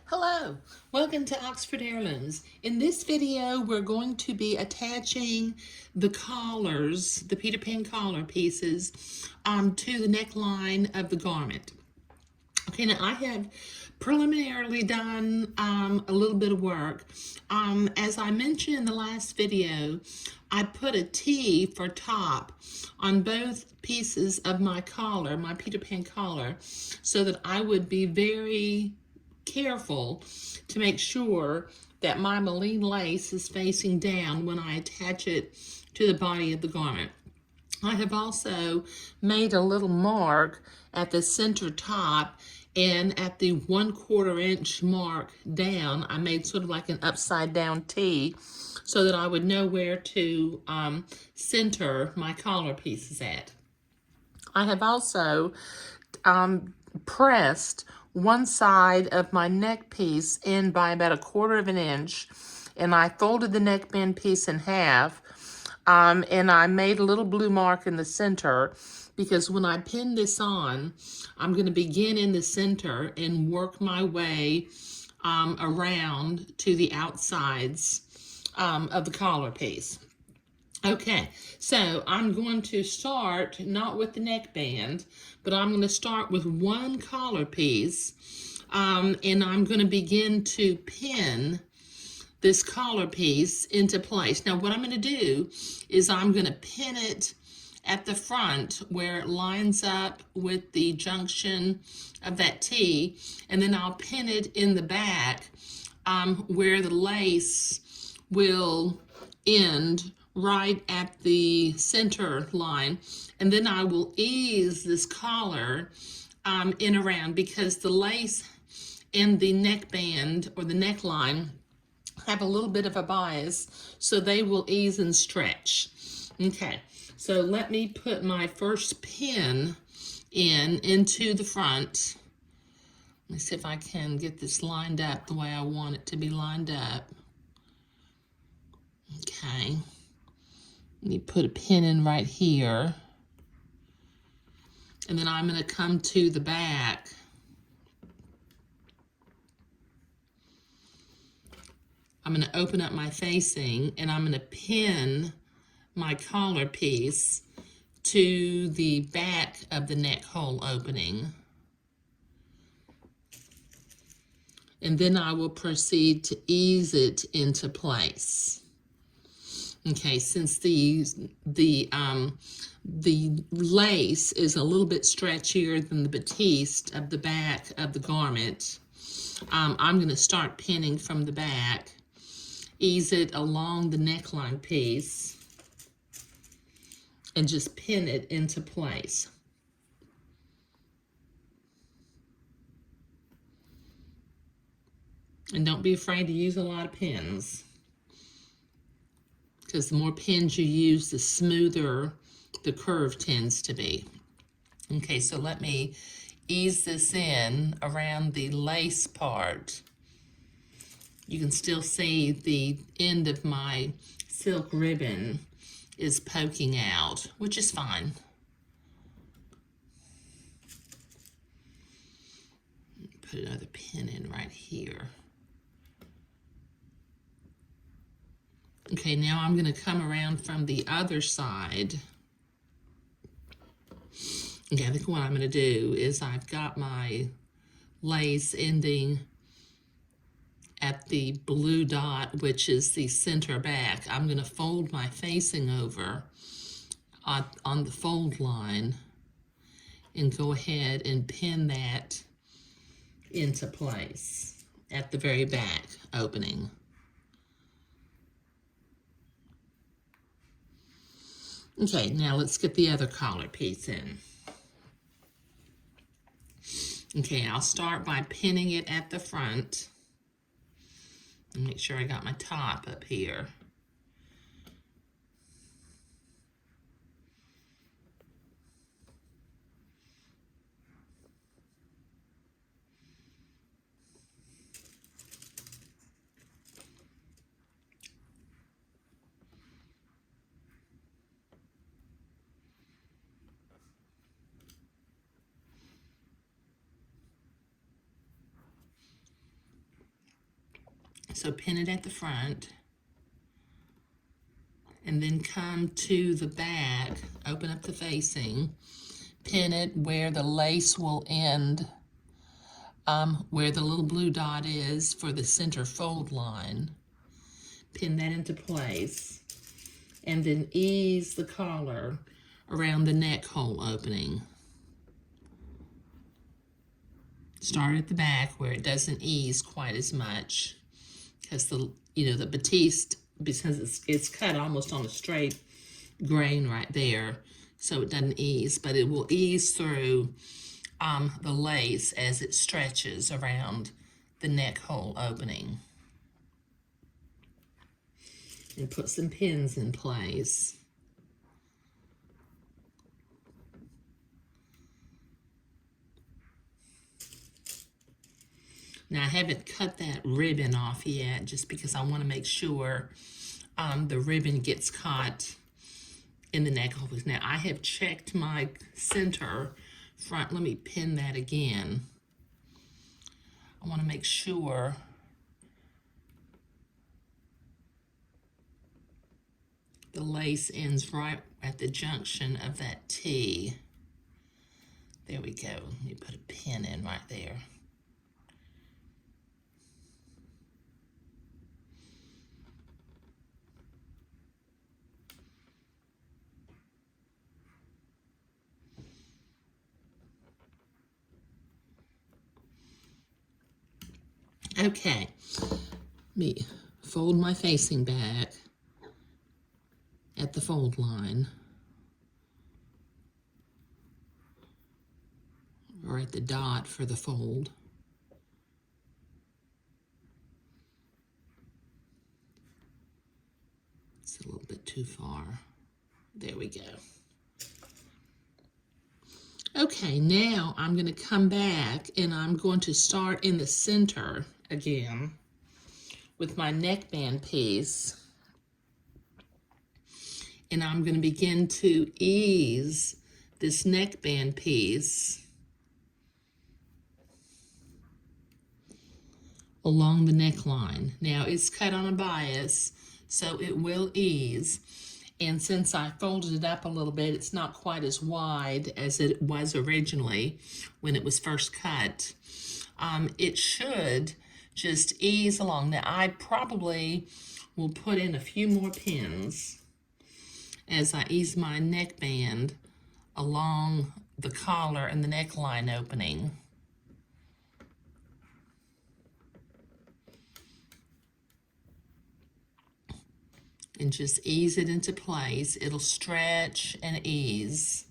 Hello, welcome to Oxford Heirlooms. In this video, we're going to be attaching the collars, the Peter Pan collar pieces, to the neckline of the garment. Okay, now I have preliminarily done a little bit of work. As I mentioned in the last video, I put a T for top on both pieces of my collar, my Peter Pan collar, so that I would be very careful to make sure that my Moline lace is facing down when I attach it to the body of the garment. I have also made a little mark at the center top, and at the 1/4 inch mark down, I made sort of like an upside down T so that I would know where to center my collar pieces at. I have also pressed one side of my neck piece in by about 1/4 inch, and I folded the neckband piece in half, and I made a little blue mark in the center because when I pin this on, I'm going to begin in the center and work my way around to the outsides of the collar piece. Okay, so I'm going to start not with the neckband, but I'm going to start with one collar piece, and I'm going to begin to pin this collar piece into place. Now what I'm going to do is I'm going to pin it at the front where it lines up with the junction of that T, and then I'll pin it in the back where the lace will end right at the center line, and then I will ease this collar in around, because the lace and the neckband or the neckline have a little bit of a bias, so they will ease and stretch. Okay, so let me put my first pin into the front. Let me see if I can get this lined up the way I want it to be lined up. Okay, let me put a pin in right here, and then I'm going to come to the back. I'm going to open up my facing, and I'm going to pin my collar piece to the back of the neck hole opening. And then I will proceed to ease it into place. Okay, since the lace is a little bit stretchier than the batiste of the back of the garment, I'm going to start pinning from the back, ease it along the neckline piece, and just pin it into place. And don't be afraid to use a lot of pins, because the more pins you use, the smoother the curve tends to be. Okay, so let me ease this in around the lace part. You can still see the end of my silk ribbon is poking out, which is fine. Put another pin in right here. Okay, now I'm going to come around from the other side. Okay, I think what I'm going to do is I've got my lace ending at the blue dot, which is the center back. I'm going to fold my facing over on the fold line and go ahead and pin that into place at the very back opening. Okay, now let's get the other collar piece in. Okay, I'll start by pinning it at the front. And make sure I got my top up here. So pin it at the front, and then come to the back, open up the facing, pin it where the lace will end, where the little blue dot is for the center fold line. Pin that into place, and then ease the collar around the neck hole opening. Start at the back where it doesn't ease quite as much, because the batiste, because it's cut almost on a straight grain right there, so it doesn't ease, but it will ease through the lace as it stretches around the neck hole opening. And put some pins in place. Now I haven't cut that ribbon off yet, just because I want to make sure the ribbon gets caught in the neck hole. Now I have checked my center front. Let me pin that again. I want to make sure the lace ends right at the junction of that T. There we go. Let me put a pin in right there. Okay, let me fold my facing back at the fold line, or at the dot for the fold. It's a little bit too far. There we go. Okay, now I'm going to come back and I'm going to start in the center again with my neckband piece. And I'm going to begin to ease this neckband piece along the neckline. Now it's cut on a bias, so it will ease. And since I folded it up a little bit, it's not quite as wide as it was originally when it was first cut. It should just ease along. Now I probably will put in a few more pins as I ease my neckband along the collar and the neckline opening. And just ease it into place. It'll stretch and ease.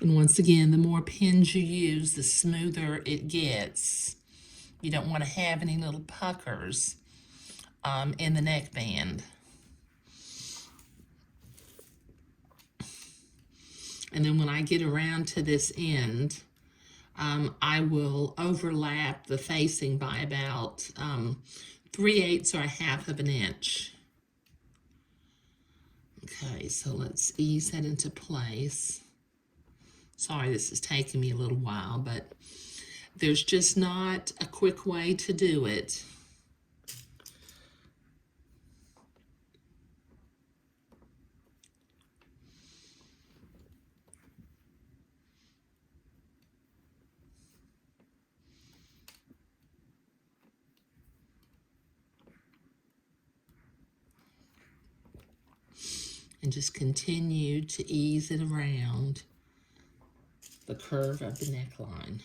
And once again, the more pins you use, the smoother it gets. You don't want to have any little puckers in the neckband. And then when I get around to this end, I will overlap the facing by about 3/8 or 1/2 of an inch. Okay, so let's ease that into place. Sorry, this is taking me a little while, but there's just not a quick way to do it. And just continue to ease it around the curve of the neckline.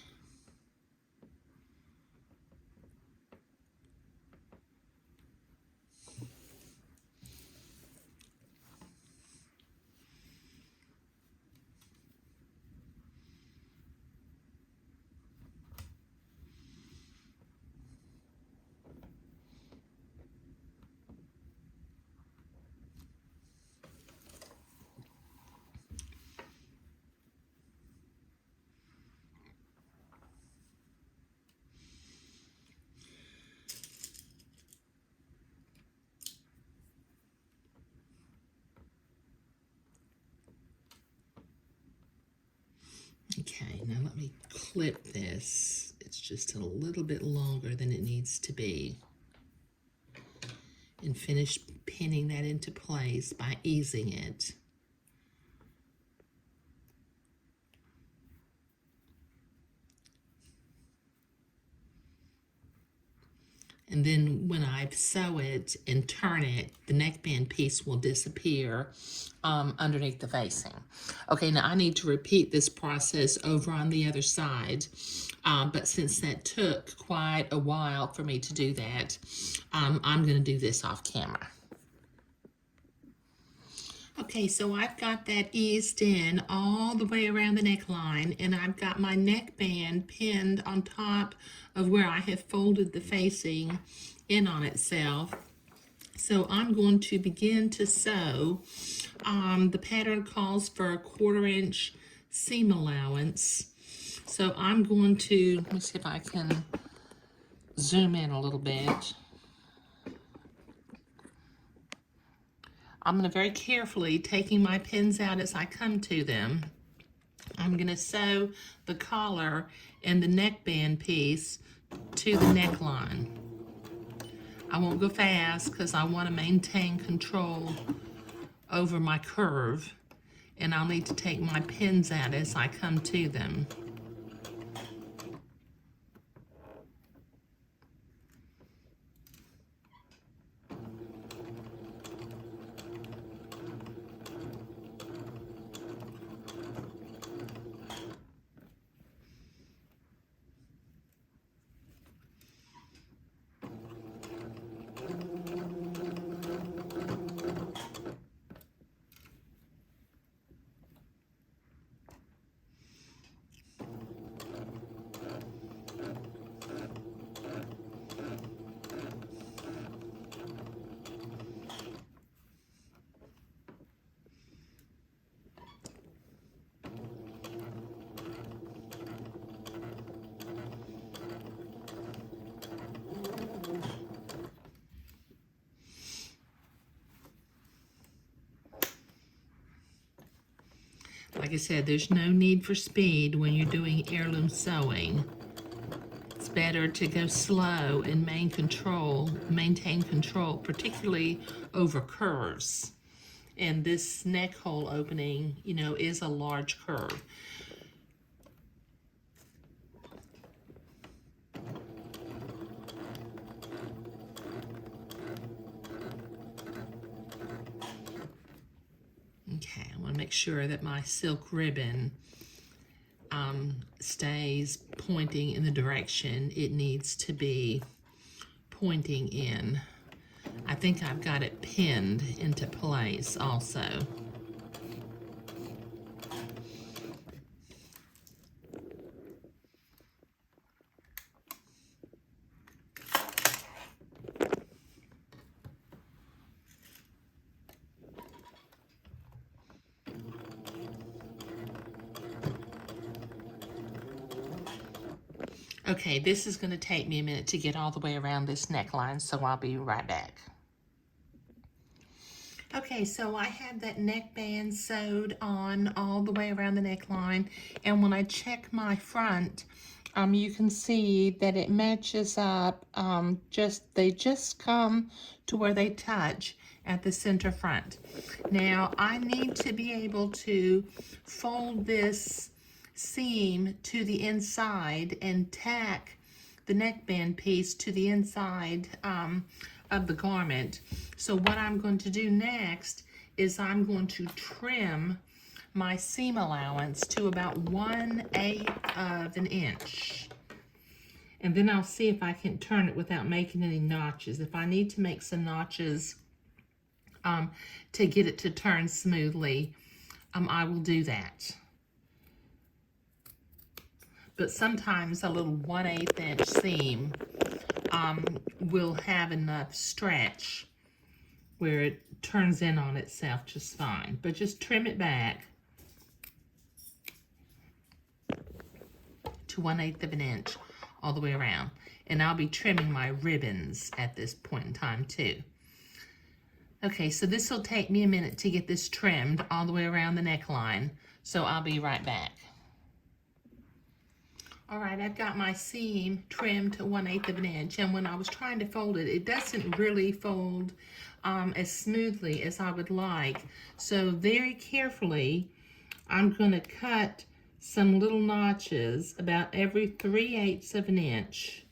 Now let me clip this. It's just a little bit longer than it needs to be. And finish pinning that into place by easing it. And then when I sew it and turn it, the neckband piece will disappear underneath the facing. Okay, now I need to repeat this process over on the other side. But since that took quite a while for me to do that, I'm going to do this off camera. Okay, so I've got that eased in all the way around the neckline, and I've got my neckband pinned on top of where I have folded the facing in on itself. So I'm going to begin to sew. The pattern calls for a 1/4 inch seam allowance. So I'm going to, let me see if I can zoom in a little bit. I'm going to very carefully, taking my pins out as I come to them, I'm going to sew the collar and the neckband piece to the neckline. I won't go fast because I want to maintain control over my curve, and I'll need to take my pins out as I come to them. Like I said, there's no need for speed when you're doing heirloom sewing. It's better to go slow and maintain control, particularly over curves. And this neck hole opening, you know, is a large curve. Okay, I want to make sure that my silk ribbon stays pointing in the direction it needs to be pointing in. I think I've got it pinned into place also. Okay, this is going to take me a minute to get all the way around this neckline, so I'll be right back. Okay, so I have that neckband sewed on all the way around the neckline, and when I check my front, you can see that it matches up. They just come to where they touch at the center front. Now, I need to be able to fold this seam to the inside and tack the neckband piece to the inside of the garment. So what I'm going to do next is I'm going to trim my seam allowance to about 1/8 of an inch. And then I'll see if I can turn it without making any notches. If I need to make some notches to get it to turn smoothly, I will do that. But sometimes a little 1/8 inch seam will have enough stretch where it turns in on itself just fine. But just trim it back to 1/8 of an inch all the way around. And I'll be trimming my ribbons at this point in time too. Okay, so this will take me a minute to get this trimmed all the way around the neckline. So I'll be right back. All right, I've got my seam trimmed to 1/8 of an inch, and when I was trying to fold it, it doesn't really fold as smoothly as I would like. So very carefully, I'm going to cut some little notches about every 3/8 of an inch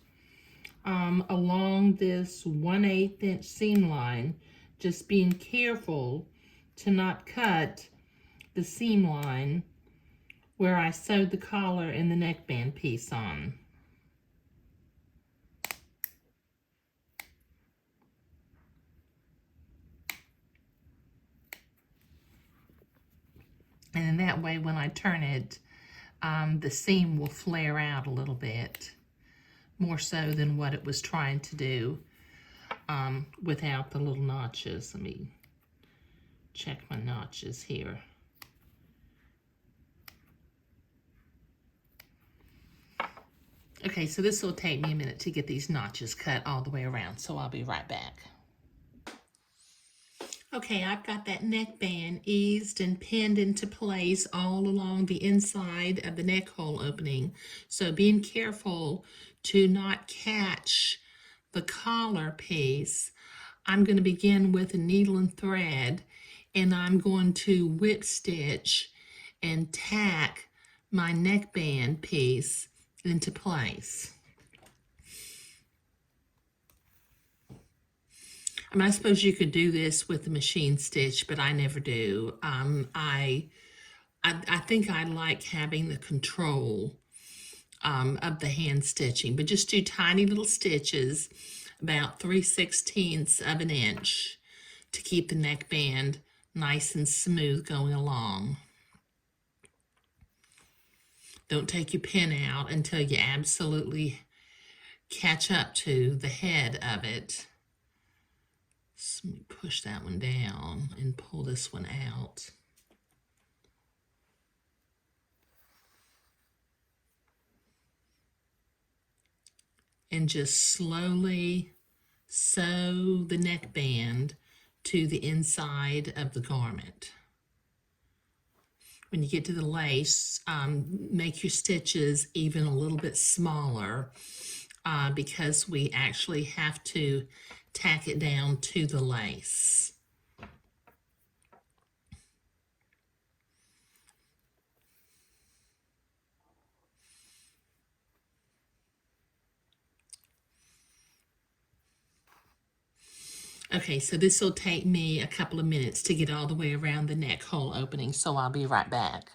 along this 1/8 inch seam line, just being careful to not cut the seam line where I sewed the collar and the neckband piece on. And in that way, when I turn it, the seam will flare out a little bit, more so than what it was trying to do without the little notches. Let me check my notches here. Okay, so this will take me a minute to get these notches cut all the way around, so I'll be right back. Okay, I've got that neckband eased and pinned into place all along the inside of the neck hole opening. So being careful to not catch the collar piece, I'm going to begin with a needle and thread, and I'm going to whip stitch and tack my neckband piece into place. I mean, I suppose you could do this with the machine stitch, but I never do. I think I like having the control of the hand stitching, but just do tiny little stitches, about 3/16 of an inch, to keep the neckband nice and smooth going along. Don't take your pin out until you absolutely catch up to the head of it. So let me push that one down and pull this one out. And just slowly sew the neckband to the inside of the garment. When you get to the lace, make your stitches even a little bit smaller because we actually have to tack it down to the lace. Okay, so this will take me a couple of minutes to get all the way around the neck hole opening, so I'll be right back.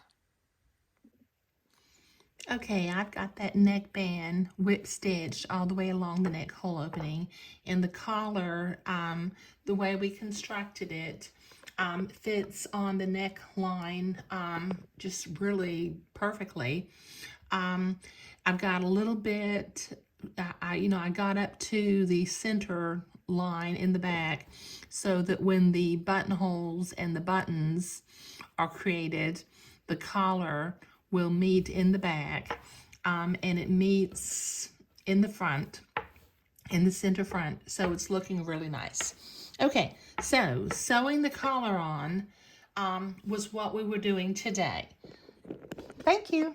Okay, I've got that neckband whip stitched all the way along the neck hole opening, and the collar, the way we constructed it, fits on the neckline just really perfectly. I've got a little bit, I got up to the center line in the back so that when the buttonholes and the buttons are created, the collar will meet in the back, and it meets in the front, in the center front, so it's looking really nice. Okay, so sewing the collar on was what we were doing today. Thank you.